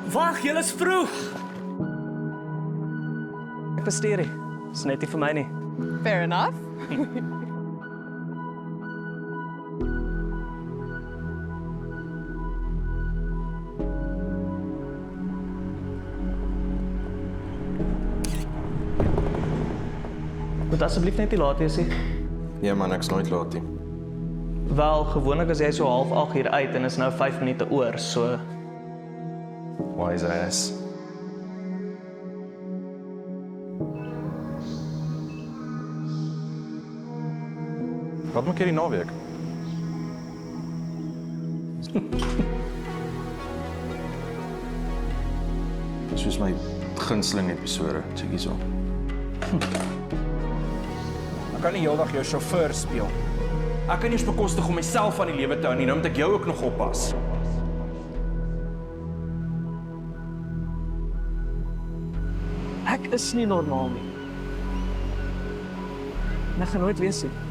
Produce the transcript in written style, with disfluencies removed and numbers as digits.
Wag, julle is vroeg. Ek besteer nie. Dis net nie vir my nie. Fair enough. Moet asseblief net nie laat wees nie. Nee man, ek's nooit laat nie. Wel, gewoonlik is jy so 7:30 hier uit en is nou 5 minute oor, so Wise ass. Wat maak jy die naweek? Soos my gunsteling episode, check hierso. Ek kan nie heeldag jou sjofeur speel. Ek kan nie eens bekostig om myself aan die lewe te hou nie, nou moet ek jou ook nog oppas. ek is nie normaal nie. En ek gaan nooit wees nie.